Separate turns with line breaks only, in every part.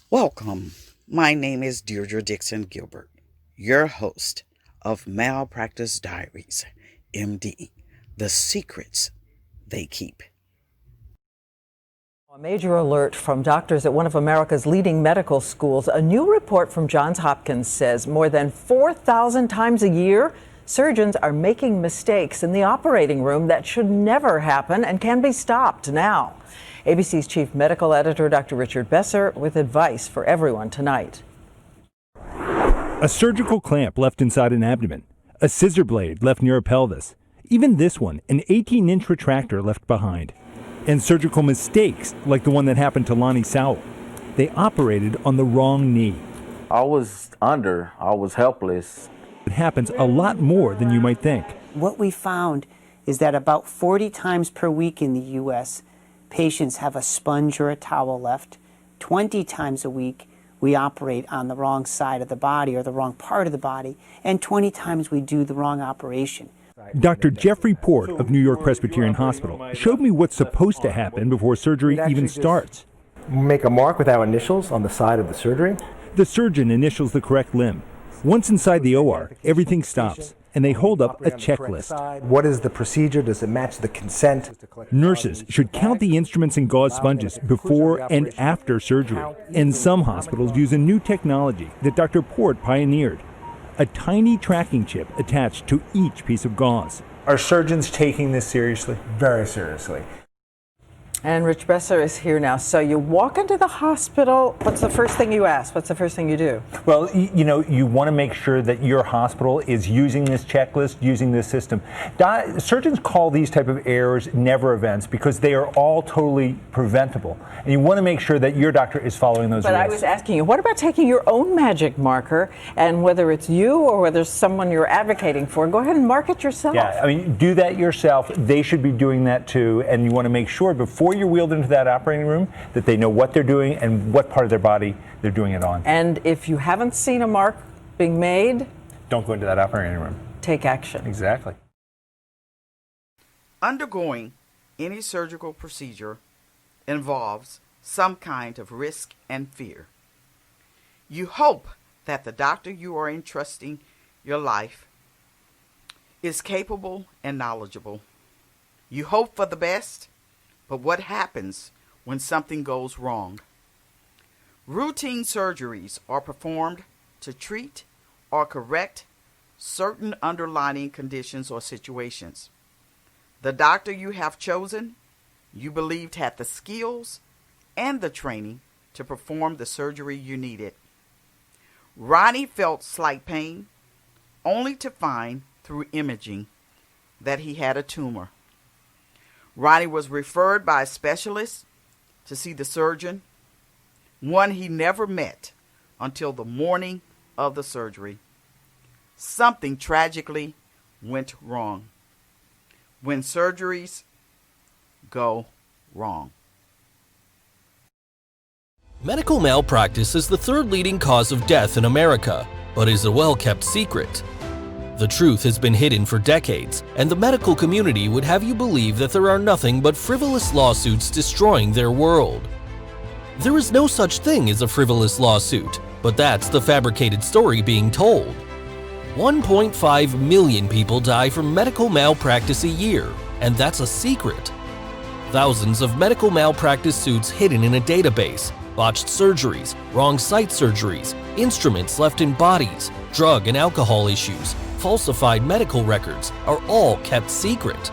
Welcome. My name is Deirdre Dixon Gilbert, your host of Malpractice Diaries, MD, the secrets they keep.
A major alert from doctors at one of America's leading medical schools. A new report from Johns Hopkins says more than 4,000 times a year, surgeons are making mistakes in the operating room that should never happen and can be stopped now. ABC's chief medical editor, Dr. Richard Besser, with advice for everyone tonight.
A surgical clamp left inside an abdomen, a scissor blade left near a pelvis, even this one, an 18-inch retractor left behind. And surgical mistakes like the one that happened to Lonnie Sowell. They operated on the wrong knee.
I was helpless.
It happens a lot more than you might think.
What we found is that about 40 times per week in the U.S., patients have a sponge or a towel left. 20 times a week, we operate on the wrong side of the body or the wrong part of the body, and 20 times we do the wrong operation.
Dr. Jeffrey Port of New York Presbyterian Hospital showed me what's supposed to happen before surgery even starts.
Make a mark with our initials on the side of the surgery.
The surgeon initials the correct limb. Once inside the OR, everything stops, and they hold up a checklist.
What is the procedure? Does it match the consent?
Nurses should count the instruments and gauze sponges before and after surgery. And some hospitals use a new technology that Dr. Port pioneered. A tiny tracking chip attached to each piece of gauze.
Are surgeons taking this seriously?
Very seriously.
And Rich Besser is here now. So you walk into the hospital, what's the first thing you ask? What's the first thing you do?
Well, you want to make sure that your hospital is using this checklist, using this system. Surgeons call these type of errors never events because they are all totally preventable. And you want to make sure that your doctor is following those rules.
But I was asking you, what about taking your own magic marker, and whether it's you or whether it's someone you're advocating for, go ahead and mark it yourself.
Yeah, I mean, do that yourself. They should be doing that too. And you want to make sure before you're wheeled into that operating room that they know what they're doing and what part of their body they're doing it on.
And if you haven't seen a mark being made,
don't go into that operating room.
Take action.
Exactly.
Undergoing any surgical procedure involves some kind of risk and fear. You hope that the doctor you are entrusting your life is capable and knowledgeable. You hope for the best, but what happens when something goes wrong? Routine surgeries are performed to treat or correct certain underlying conditions or situations. The doctor you have chosen, you believed had the skills and the training to perform the surgery you needed. Ronnie felt slight pain, only to find through imaging that he had a tumor. Ronnie was referred by a specialist to see the surgeon, one he never met until the morning of the surgery. Something tragically went wrong. When surgeries go wrong.
Medical malpractice is the third leading cause of death in America, but is a well-kept secret. The truth has been hidden for decades, and the medical community would have you believe that there are nothing but frivolous lawsuits destroying their world. There is no such thing as a frivolous lawsuit, but that's the fabricated story being told. 1.5 million people die from medical malpractice a year, and that's a secret. Thousands of medical malpractice suits hidden in a database, botched surgeries, wrong site surgeries, instruments left in bodies, drug and alcohol issues, falsified medical records are all kept secret.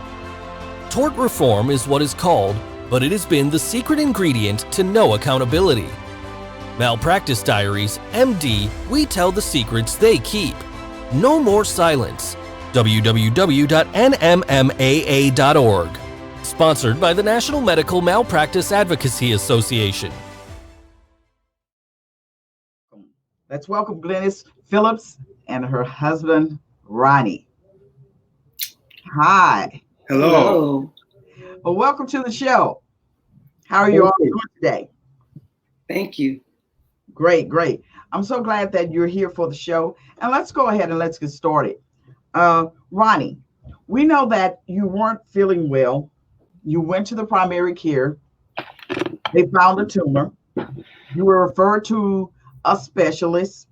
Tort reform is what is called, but it has been the secret ingredient to no accountability. Malpractice Diaries, MD, we tell the secrets they keep. No more silence. www.nmmaa.org. Sponsored by the National Medical Malpractice Advocacy Association.
Let's welcome Glennis Phillips and her husband, Ronnie. Hi.
Hello.
Well, welcome to the show. How are you all doing today?
Thank you.
Great, great. I'm so glad that you're here for the show. And let's go ahead and let's get started. Ronnie, we know that you weren't feeling well. You went to the primary care. They found a tumor. You were referred to a specialist.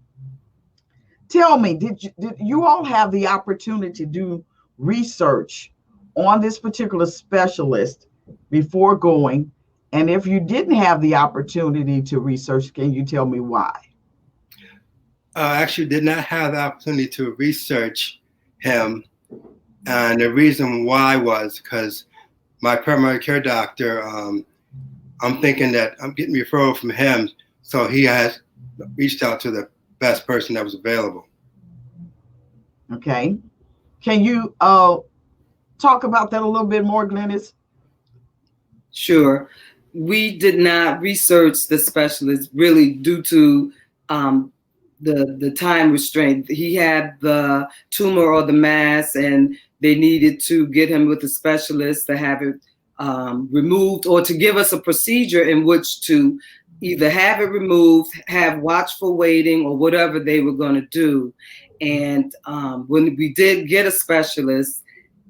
Tell me, did you all have the opportunity to do research on this particular specialist before going? And if you didn't have the opportunity to research, can you tell me why?
Actually did not have the opportunity to research him. And the reason why was because my primary care doctor, I'm thinking that I'm getting referral from him. So he has reached out to the best person that was available.
Okay. Can you talk about that a little bit more, Glennis?
Sure. We did not research the specialist really due to the time restraint. He had the tumor or the mass, and they needed to get him with a specialist to have it removed, or to give us a procedure in which to either have it removed, have watchful waiting, or whatever they were going to do. And when we did get a specialist,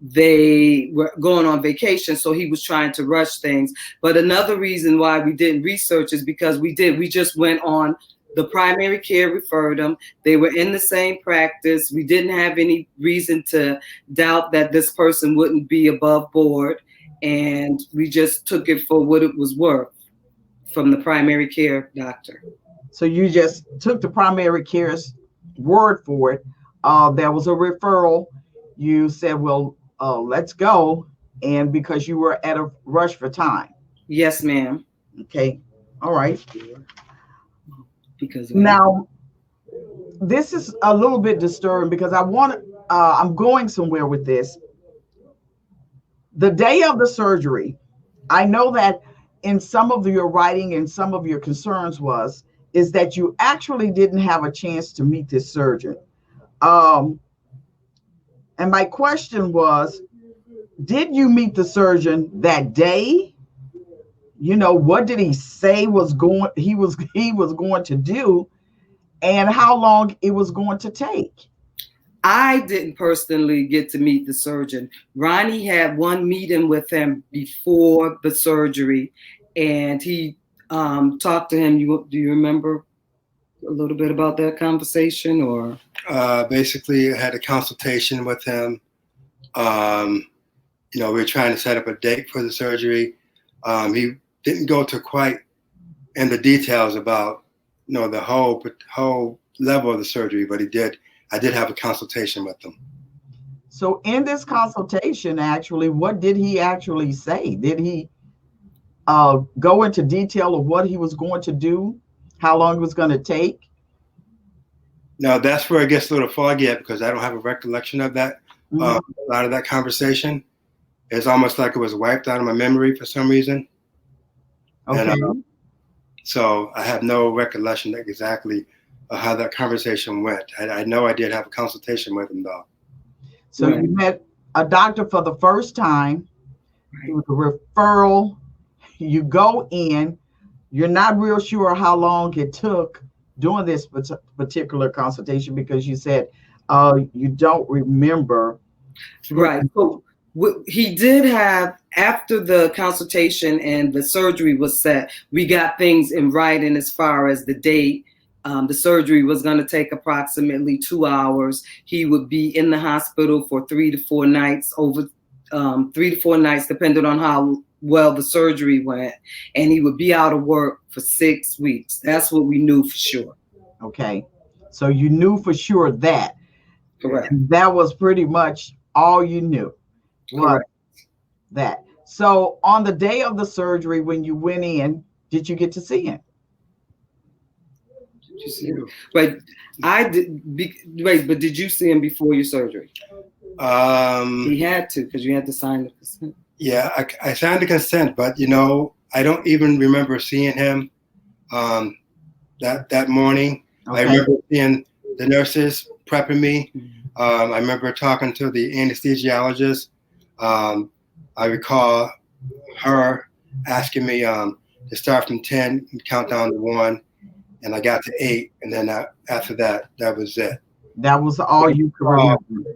they were going on vacation, so he was trying to rush things. But another reason why we didn't research is because we just went on the primary care, referred them. They were in the same practice. We didn't have any reason to doubt that this person wouldn't be above board, and we just took it for what it was worth from the primary care doctor.
So you just took the primary care's word for it. There was a referral. You said, well, let's go. And because you were at a rush for time.
Yes, ma'am.
Okay. All right.
Because
now, this is a little bit disturbing because I'm going somewhere with this. The day of the surgery, I know that in some of your writing and some of your concerns is that you actually didn't have a chance to meet this surgeon. And my question was, did you meet the surgeon that day? You know, what did he say he was going to do, and how long it was going to take?
I didn't personally get to meet the surgeon. Ronnie had one meeting with him before the surgery, and he talked to him. Do you remember a little bit about that conversation? Or
basically, I had a consultation with him. We were trying to set up a date for the surgery. He didn't go to quite in the details about the whole level of the surgery, but I did have a consultation with him.
So in this consultation, actually, what did he actually say? Did he go into detail of what he was going to do, how long it was going to take?
No, that's where it gets a little foggy at, because I don't have a recollection of that. A lot of that conversation. It's almost like it was wiped out of my memory for some reason.
Okay.
And, so I have no recollection exactly of how that conversation went. I know I did have a consultation with him, though.
So you met a doctor for the first time. It was a referral. You go in. You're not real sure how long it took doing this particular consultation, because you said you don't remember.
Right. So he did have, after the consultation and the surgery was set, we got things in writing as far as the date. The surgery was going to take approximately 2 hours. He would be in the hospital for 3 to 4 nights, over 3 to 4 nights, depending on how well the surgery went. And he would be out of work for 6 weeks. That's what we knew for sure.
Okay. So you knew for sure that.
Correct.
And that was pretty much all you knew.
Correct.
That. So on the day of the surgery, when you went in, did you get to see him?
Did you see him? But I did. But did you see him before your surgery? He had to, because you had to sign the consent.
Yeah, I signed the consent, but I don't even remember seeing him that morning. Okay. I remember seeing the nurses prepping me. I remember talking to the anesthesiologist. I recall her asking me to start from 10 and count down to 1, and I got to 8, and then after that, that was it.
That was all you could remember.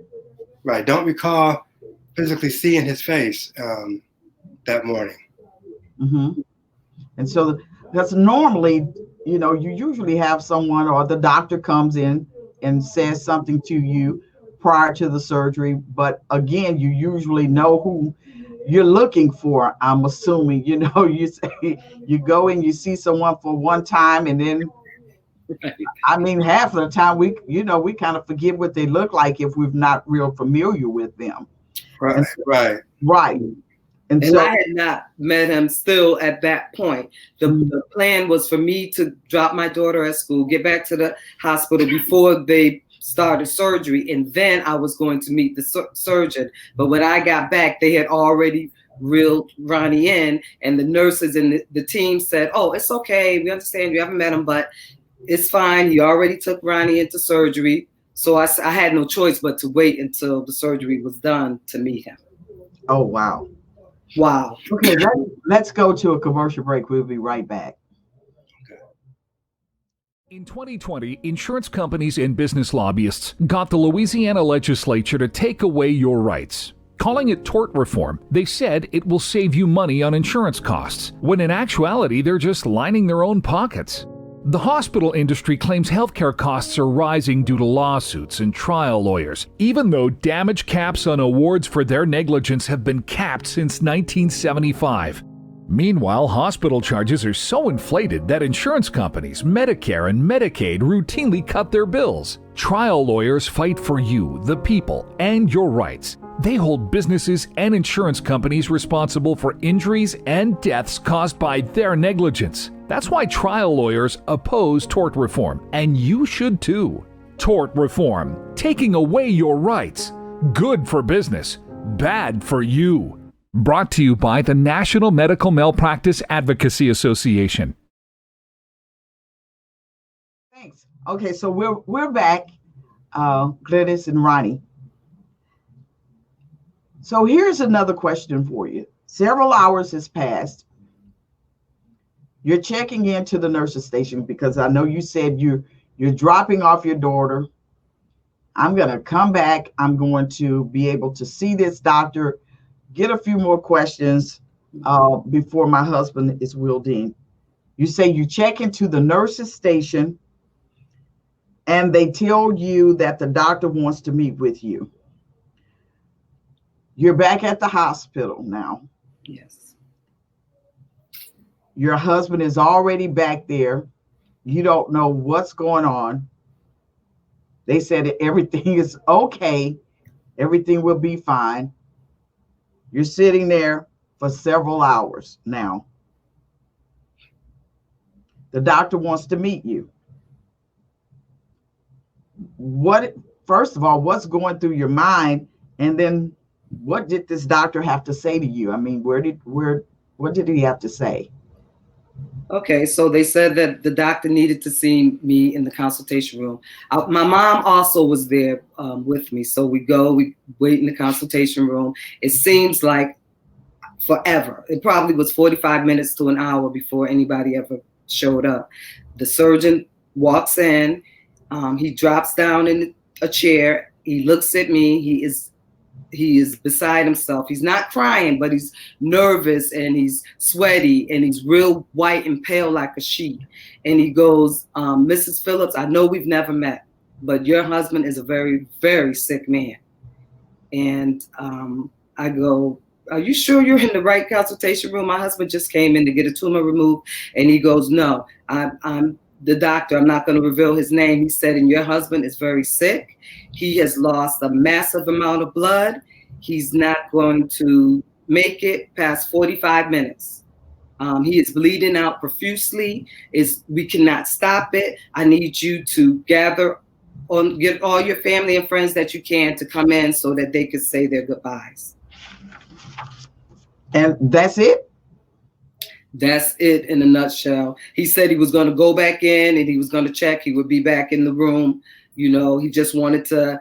Right. Don't recall physically seeing his face that morning.
Mm-hmm. And so Because normally, you know, you usually have someone or the doctor comes in and says something to you prior to the surgery. But again, you usually know who you're looking for. I'm assuming, you know, you say you go and you see someone for one time, and then I mean, half of the time we kind of forget what they look like if we've not real familiar with them.
Right,
And
right.
right. And
And
so
I had not met him still at that point. The plan was for me to drop my daughter at school, get back to the hospital before they started surgery, and then I was going to meet the surgeon. But when I got back, they had already reeled Ronnie in, and the nurses and the team said, "Oh, it's okay. We understand you haven't met him, but it's fine. He already took Ronnie into surgery." So I had no choice but to wait until the surgery was done to meet him.
oh wow.
Wow.
Okay, let's go to a commercial break. We'll be right back.
In 2020, insurance companies and business lobbyists got the Louisiana legislature to take away your rights. Calling it tort reform, they said it will save you money on insurance costs, when in actuality they're just lining their own pockets. The hospital industry claims healthcare costs are rising due to lawsuits and trial lawyers, even though damage caps on awards for their negligence have been capped since 1975. Meanwhile, hospital charges are so inflated that insurance companies, Medicare and Medicaid routinely cut their bills. Trial lawyers fight for you, the people, and your rights. They hold businesses and insurance companies responsible for injuries and deaths caused by their negligence. That's why trial lawyers oppose tort reform, and you should too. Tort reform, taking away your rights. Good for business, bad for you. Brought to you by the National Medical Malpractice Advocacy Association.
Thanks. Okay, so we're back, Gladys and Ronnie. So here's another question for you. Several hours has passed. You're checking into the nurse's station because I know you said you're dropping off your daughter. I'm going to come back. I'm going to be able to see this doctor, get a few more questions before my husband is wheeled in. You say you check into the nurse's station and they tell you that the doctor wants to meet with you. You're back at the hospital now.
Yes.
Your husband is already back there. You don't know what's going on. They said everything is okay. Everything will be fine. You're sitting there for several hours now. The doctor wants to meet you. First of all, what's going through your mind? And then what did this doctor have to say to you? I mean, what did he have to say?
Okay, so they said that the doctor needed to see me in the consultation room. My mom also was there with me. So we wait in the consultation room. It seems like forever. It probably was 45 minutes to an hour before anybody ever showed up. The surgeon walks in. He drops down in a chair. He looks at me. He is beside himself. He's not crying, but he's nervous and he's sweaty and he's real white and pale like a sheet. And he goes, Mrs. Phillips, I know we've never met, but your husband is a very, very sick man. And I go, are you sure you're in the right consultation room? My husband just came in to get a tumor removed. And he goes, no, I'm the doctor. I'm not going to reveal his name. He said, and your husband is very sick. He has lost a massive amount of blood. He's not going to make it past 45 minutes. He is bleeding out profusely. We cannot stop it. I need you to get all your family and friends that you can to come in so that they could say their goodbyes.
And that's it?
That's it in a nutshell. He said he was going to go back in and he was going to check. He would be back in the room. You know, he just wanted to,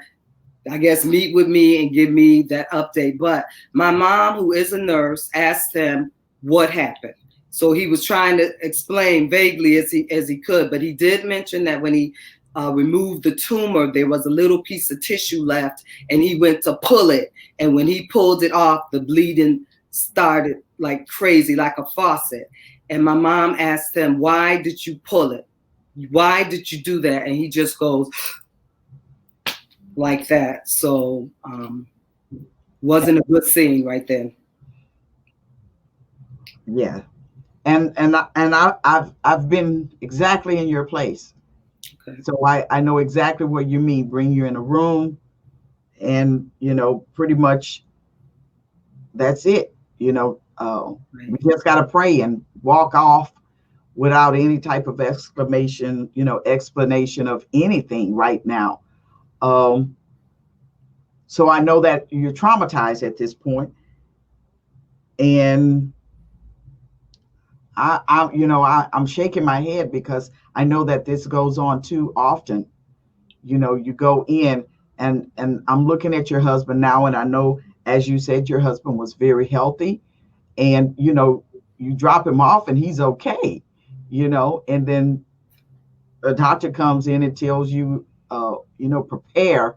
I guess, meet with me and give me that update. But my mom, who is a nurse, asked him what happened. So he was trying to explain vaguely as he could. But he did mention that when he removed the tumor, there was a little piece of tissue left and he went to pull it. And when he pulled it off, the bleeding started like crazy, like a faucet. And my mom asked him, why did you pull it? Why did you do that? And he just goes like that. So wasn't a good scene right then.
Yeah. I've been exactly in your place. Okay. So I know exactly what you mean. Bring you in a room and, pretty much that's it. Right. We just got to pray and walk off without any type of explanation of anything right now. So I know that you're traumatized at this point, and I'm shaking my head because I know that this goes on too often. You go in and I'm looking at your husband now, and I know, as you said, your husband was very healthy, and you drop him off and he's okay, and then a doctor comes in and tells you, prepare,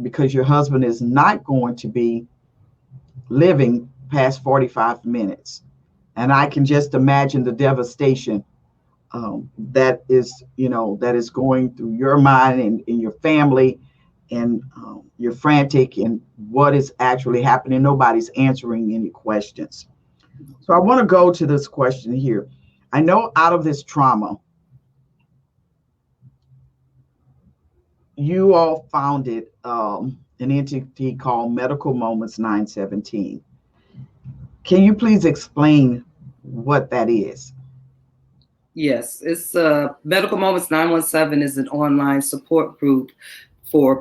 because your husband is not going to be living past 45 minutes. And I can just imagine the devastation that is going through your mind and in your family, and you're frantic and what is actually happening. Nobody's answering any questions. So I want to go to this question here. I know out of this trauma, you all founded an entity called Medical Moments 917. Can you please explain what that is?
Yes, it's Medical Moments 917 is an online support group for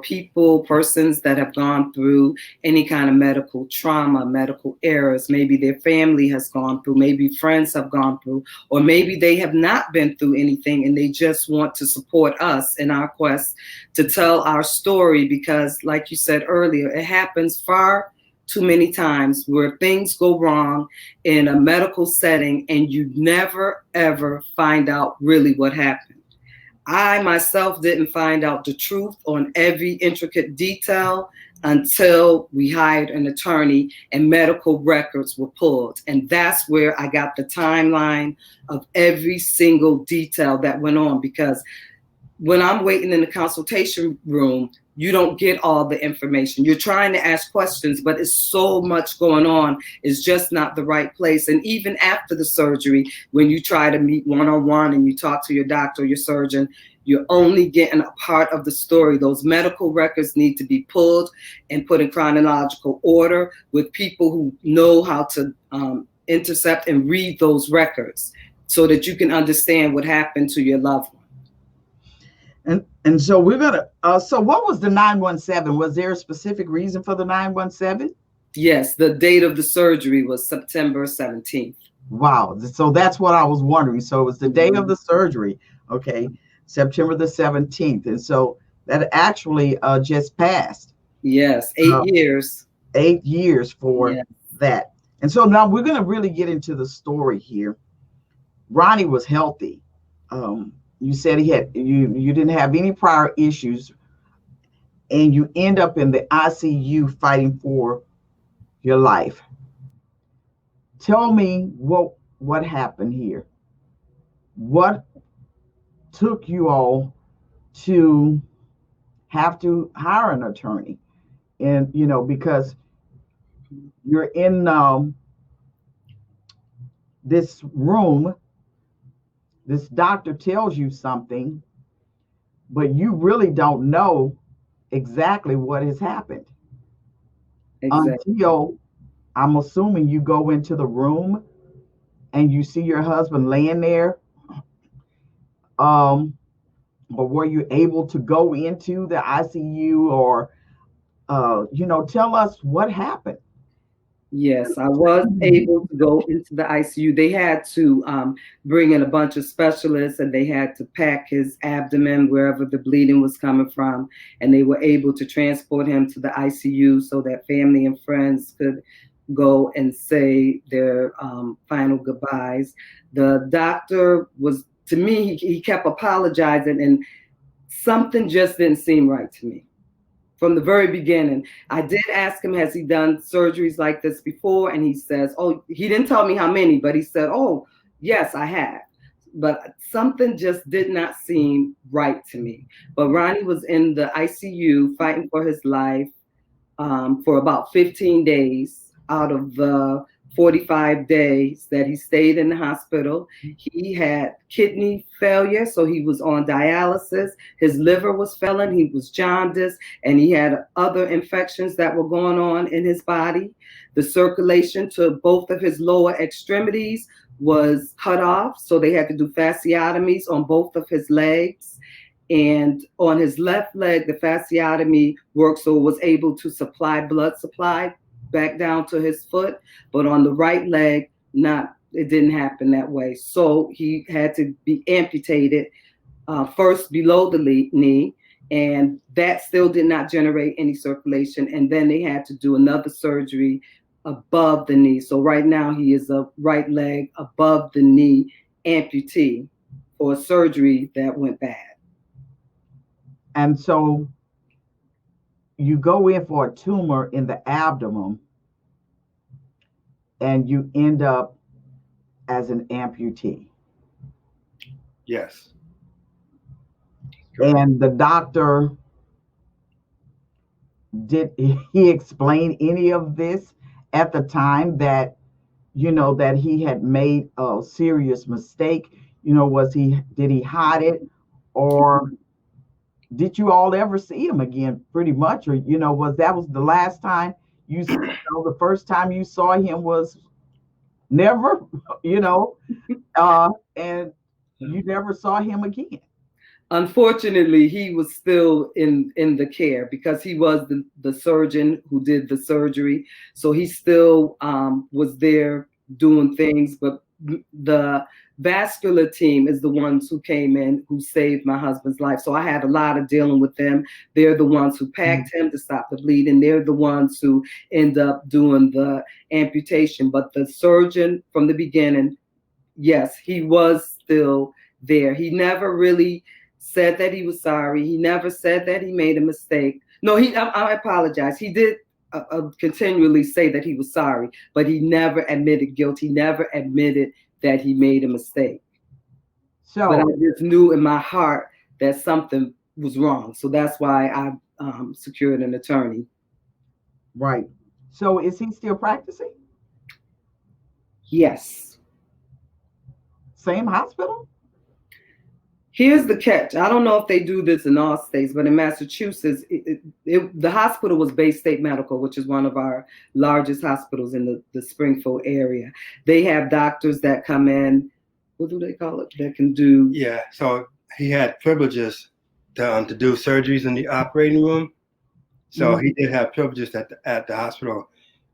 persons that have gone through any kind of medical trauma, medical errors. Maybe their family has gone through, maybe friends have gone through, or maybe they have not been through anything and they just want to support us in our quest to tell our story, because like you said earlier, it happens far too many times where things go wrong in a medical setting and you never, ever find out really what happened. I myself didn't find out the truth on every intricate detail until we hired an attorney and medical records were pulled. And that's where I got the timeline of every single detail that went on, because when I'm waiting in the consultation room, you don't get all the information. You're trying to ask questions, but it's so much going on. It's just not the right place. And even after the surgery, when you try to meet one-on-one and you talk to your doctor or your surgeon, you're only getting a part of the story. Those medical records need to be pulled and put in chronological order with people who know how to intercept and read those records so that you can understand what happened to your loved one.
And so we're gonna. So what was the 917? Was there a specific reason for the 917?
Yes, the date of the surgery was September 17th.
Wow. So that's what I was wondering. So it was the date of the surgery. Okay, September the 17th, and so that actually just passed.
Yes, 8 years.
8 years for that. And so now we're gonna really get into the story here. Ronnie was healthy. You said you didn't have any prior issues, and you end up in the ICU fighting for your life. Tell me what happened here. What took you all to have to hire an attorney? And because you're in this room, this doctor tells you something, but you really don't know exactly what has happened. Exactly. Until, I'm assuming, you go into the room and you see your husband laying there. But were you able to go into the ICU or, tell us what happened?
Yes, I was able to go into the ICU. They had to bring in a bunch of specialists, and they had to pack his abdomen wherever the bleeding was coming from. And they were able to transport him to the ICU so that family and friends could go and say their final goodbyes. The doctor was, to me, he kept apologizing, and something just didn't seem right to me. From the very beginning, I did ask him, has he done surgeries like this before? And he says, oh, he didn't tell me how many, but he said, oh, Yes, I have. But something just did not seem right to me. But Ronnie was in the ICU fighting for his life for about 15 days out of the 45 days that he stayed in the hospital. He had kidney failure, so he was on dialysis. His liver was failing, he was jaundiced, and he had other infections that were going on in his body. The circulation to both of his lower extremities was cut off, so they had to do fasciotomies on both of his legs. And on his left leg, the fasciotomy worked, so it was able to supply blood supply back down to his foot. But on the right leg, it didn't happen that way. So he had to be amputated first below the knee, and that still did not generate any circulation. And then they had to do another surgery above the knee. So right now he is a right leg above the knee amputee for a surgery that went bad.
And so you go in for a tumor in the abdomen and you end up as an amputee.
Yes.
And the doctor, did he explain any of this at the time, that, that he had made a serious mistake? Did he hide it, or did you all ever see him again, pretty much? Or, was the last time the first time you saw him was never, and you never saw him again?
Unfortunately, he was still in the care because he was the surgeon who did the surgery. So he still was there doing things, but the vascular team is the ones who came in, who saved my husband's life. So I had a lot of dealing with them. They're the ones who packed him to stop the bleeding. They're the ones who end up doing the amputation. But the surgeon from the beginning, yes, he was still there. He never really said that he was sorry. He never said that he made a mistake. No, I apologize. He did continually say that he was sorry, but he never admitted guilt. He never admitted that he made a mistake. But I just knew in my heart that something was wrong. So that's why I secured an attorney.
Right. So is he still practicing?
Yes.
Same hospital?
Here's the catch. I don't know if they do this in all states, but in Massachusetts, the hospital was Bay State Medical, which is one of our largest hospitals in the Springfield area. They have doctors that come in, what do they call it? That can do.
Yeah, so he had privileges to do surgeries in the operating room. So he did have privileges at the hospital.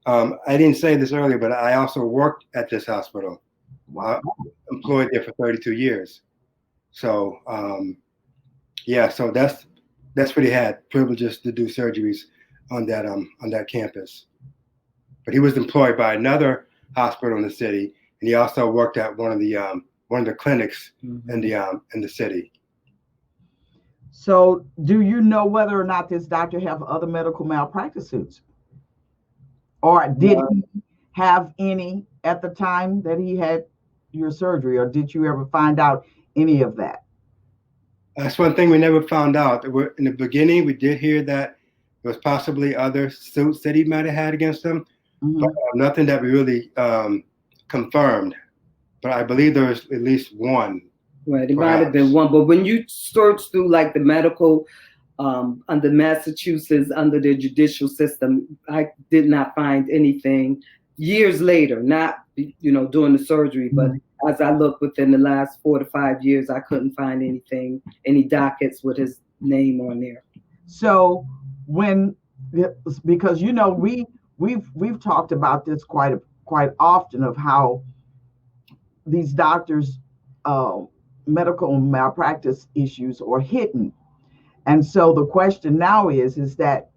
I didn't say this earlier, but I also worked at this hospital. Wow. Employed there for 32 years. So, so that's what he had, privileges to do surgeries on that campus. But he was employed by another hospital in the city, and he also worked at one of the clinics in the city.
So, do you know whether or not this doctor have other medical malpractice suits, or did he have any at the time that he had your surgery, or did you ever find out any of that?
That's one thing we never found out. In the beginning, we did hear that there was possibly other suits that he might have had against him, but nothing that we really confirmed. But I believe there was at least one.
Right, it might have been one. But when you search through like the medical under Massachusetts, under the judicial system, I did not find anything years later, not doing the surgery, but as I looked within the last 4 to 5 years, I couldn't find anything, any dockets with his name on there.
So because we've talked about this quite often, of how these doctors' medical malpractice issues are hidden. And so the question now is that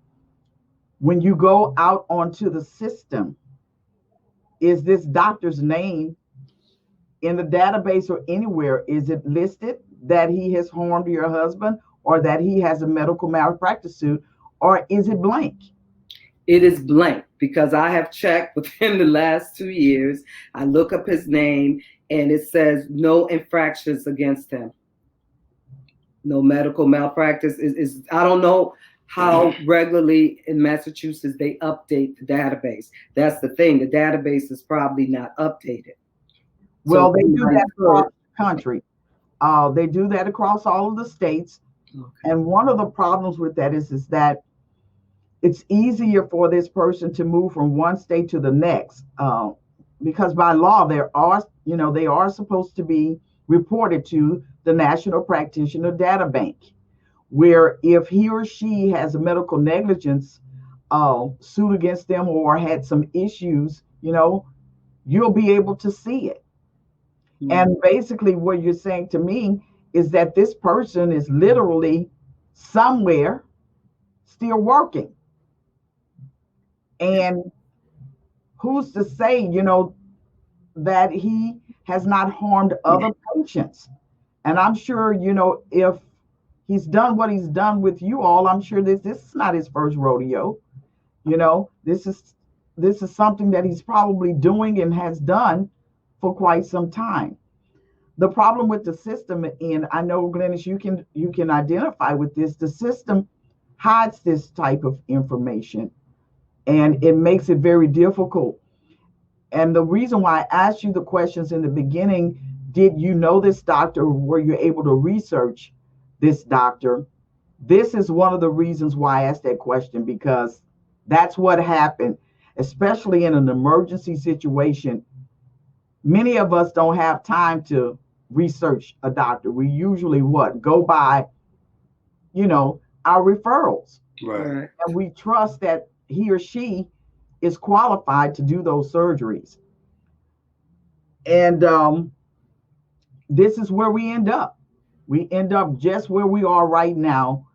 when you go out onto the system, is this doctor's name in the database or anywhere? Is it listed that he has harmed your husband, or that he has a medical malpractice suit, or is it blank?
It is blank, because I have checked within the last 2 years. I look up his name and it says no infractions against him. No medical malpractice. Is I don't know how regularly in Massachusetts they update the database. That's the thing. The database is probably not updated.
Well, they do that across the country. They do that across all of the states. Okay. And one of the problems with that is that it's easier for this person to move from one state to the next, because by law they are supposed to be reported to the National Practitioner Data Bank, where if he or she has a medical negligence suit against them or had some issues, you'll be able to see it. Mm-hmm. And basically what you're saying to me is that this person is literally somewhere still working. And who's to say, that he has not harmed other patients? And I'm sure, if he's done what he's done with you all, I'm sure this is not his first rodeo. This is something that he's probably doing and has done for quite some time. The problem with the system, and I know, Glennis, you can identify with this, the system hides this type of information, and it makes it very difficult. And the reason why I asked you the questions in the beginning, did you know this doctor? Were you able to research this doctor? This is one of the reasons why I asked that question, because that's what happened, especially in an emergency situation. Many of us don't have time to research a doctor. We usually go by, our referrals.
Right.
And we trust that he or she is qualified to do those surgeries. And this is where we end up. We end up just where we are right now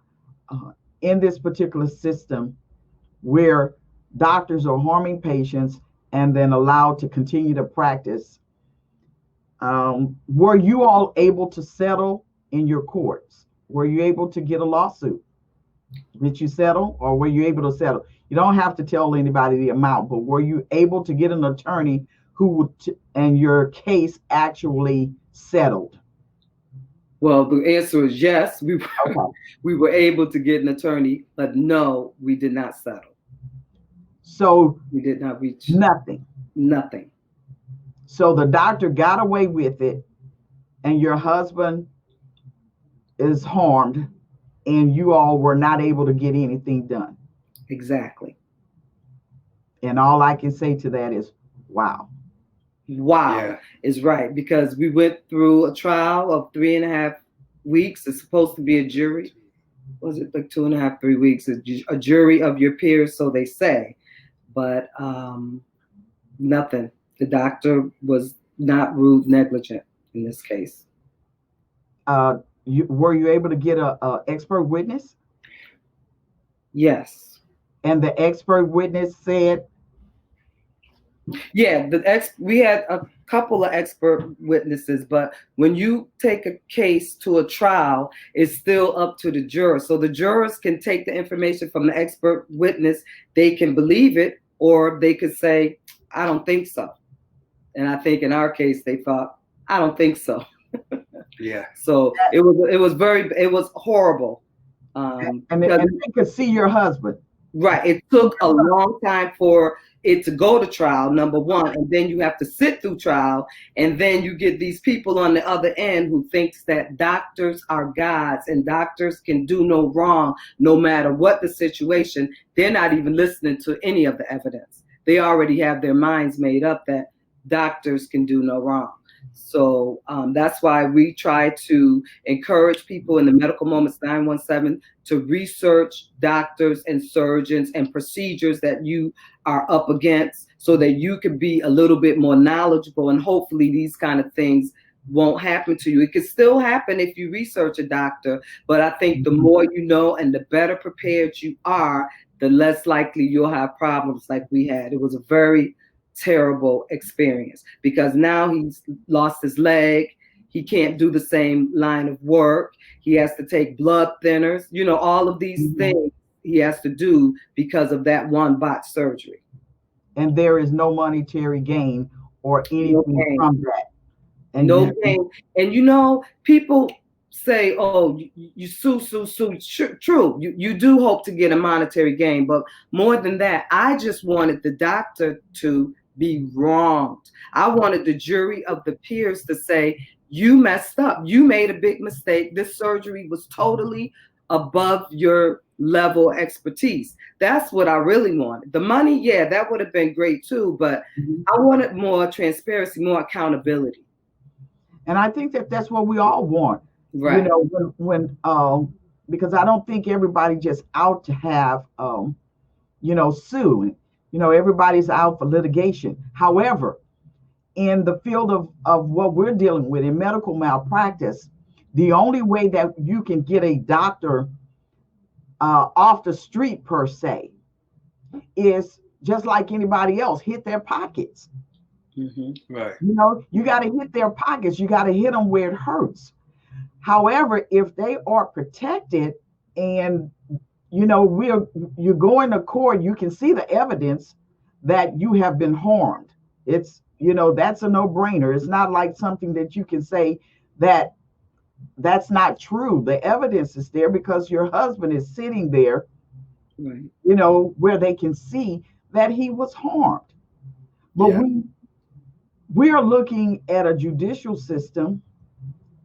in this particular system, where doctors are harming patients and then allowed to continue to practice. Were you all able to settle in your courts? Were you able to get a lawsuit? Did you settle, or were you able to settle? You don't have to tell anybody the amount, but were you able to get an attorney who would, and your case actually settled?
Well, the answer is yes. We were able to get an attorney, but no, we did not settle.
So
we did not reach
nothing.
Nothing.
So the doctor got away with it, and your husband is harmed, and you all were not able to get anything done.
Exactly.
And all I can say to that is, wow.
Wow is right, because we went through a trial of 3.5 weeks. It's supposed to be a jury. Was it like 2.5, 3 weeks? A jury of your peers, so they say. But nothing. The doctor was not ruled negligent in this case.
Were you able to get a expert witness?
Yes.
And the expert witness said?
Yeah, we had a couple of expert witnesses, but when you take a case to a trial, it's still up to the jurors. So the jurors can take the information from the expert witness, they can believe it, or they could say, I don't think so. And I think in our case, they thought, I don't think so.
Yeah.
So it was horrible.
And they could see your husband.
Right. It took a long time for it to go to trial, number one, and then you have to sit through trial, and then you get these people on the other end who thinks that doctors are gods and doctors can do no wrong no matter what the situation. They're not even listening to any of the evidence. They already have their minds made up that doctors can do no wrong. So that's why we try to encourage people in the Medical Moments 917 to research doctors and surgeons and procedures that you are up against, so that you can be a little bit more knowledgeable, and hopefully these kind of things won't happen to you. It could still happen if you research a doctor, but I think the more you know and the better prepared you are, the less likely you'll have problems like we had. It was a very terrible experience, because now he's lost his leg. He can't do the same line of work. He has to take blood thinners, all of these things he has to do because of that one botched surgery.
And there is no monetary gain or anything from that. And
no gain. And you know, people say, "Oh, you sue." True, you do hope to get a monetary gain, but more than that, I just wanted the doctor to be wronged. I wanted the jury of the peers to say, "You messed up. You made a big mistake. This surgery was totally above your level expertise." That's what I really wanted. The money, yeah, that would have been great too, but I wanted more transparency, more accountability.
And I think that that's what we all want.
Right.
You know, when because I don't think everybody just out to have you know, sue. You know, everybody's out for litigation. However, in the field of what we're dealing with in medical malpractice, the only way that you can get a doctor off the street per se is just like anybody else, hit their pockets.
Right.
You know, you got to hit their pockets. You got to hit them where it hurts. However, if they are protected and, you know, you're going to court, you can see the evidence that you have been harmed. It's, you know, that's a no-brainer. It's not like something that you can say that that's not true. The evidence is there because your husband is sitting there,
right,
you know, where they can see that he was harmed. But we are looking at a judicial system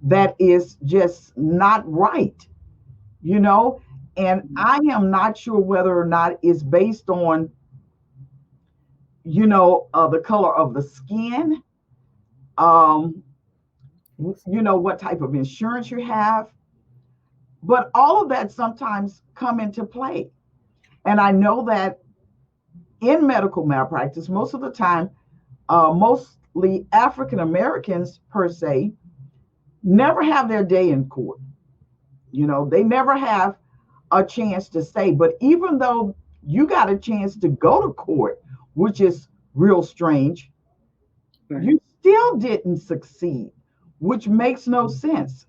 that is just not right, you know, and I am not sure whether or not it's based on, you know, the color of the skin, you know, what type of insurance you have, but all of that sometimes come into play. And I know that in medical malpractice, most of the time, mostly African Americans per se, never have their day in court. You know, they never have a chance to say, but even though you got a chance to go to court, which is real strange, you still didn't succeed, which makes no sense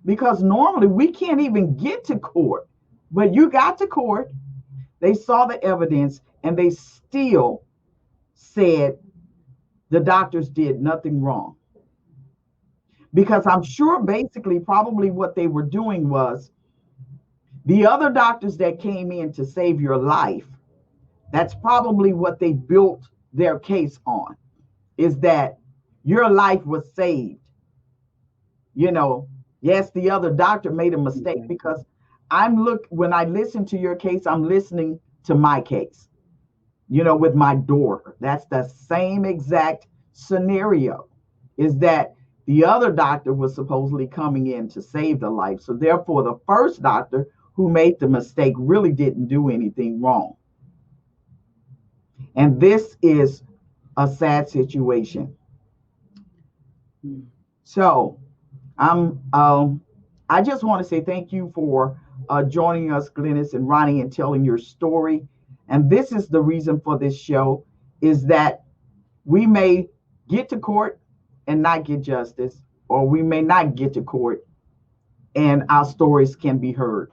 because normally we can't even get to court, but you got to court, they saw the evidence, and they still said the doctors did nothing wrong. Because I'm sure basically probably what they were doing was the other doctors that came in to save your life, that's probably what they built their case on, is that your life was saved. You know, yes, the other doctor made a mistake because when I listen to your case, I'm listening to my case, you know, with my daughter. That's the same exact scenario, is that the other doctor was supposedly coming in to save the life. So therefore, the first doctor who made the mistake really didn't do anything wrong. And this is a sad situation. So I just want to say thank you for joining us, Glennis and Ronnie, and telling your story. And this is the reason for this show, is that we may get to court and not get justice, or we may not get to court and our stories can be heard.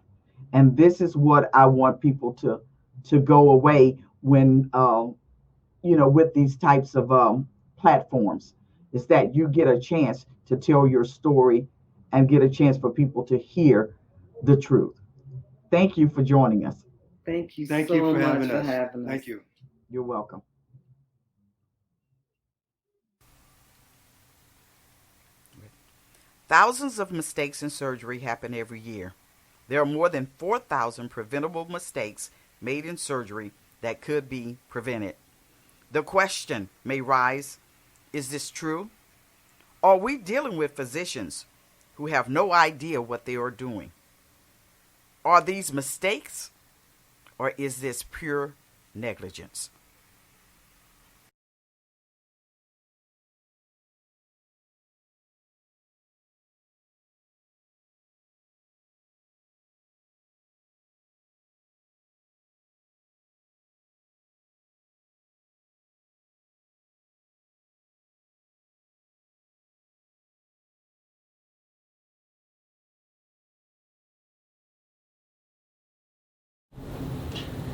And this is what I want people to go away when, you know, with these types of platforms, is that you get a chance to tell your story and get a chance for people to hear the truth. Thank you for joining us.
Thank you
Thank
so
you for
much
having
for
us.
having us.
Thank you.
You're welcome. Thousands of mistakes in surgery happen every year. There are more than 4,000 preventable mistakes made in surgery that could be prevented. The question may rise, is this true? Are we dealing with physicians who have no idea what they are doing? Are these mistakes, or is this pure negligence?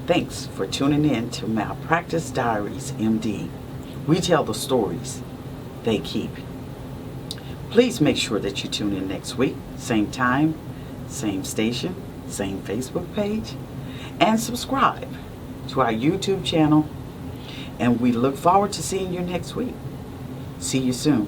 Thanks for tuning in to Malpractice Diaries MD. We tell the stories, they keep. Please make sure that you tune in next week, same time, same station, same Facebook page, and subscribe to our YouTube channel. And we look forward to seeing you next week. See you soon.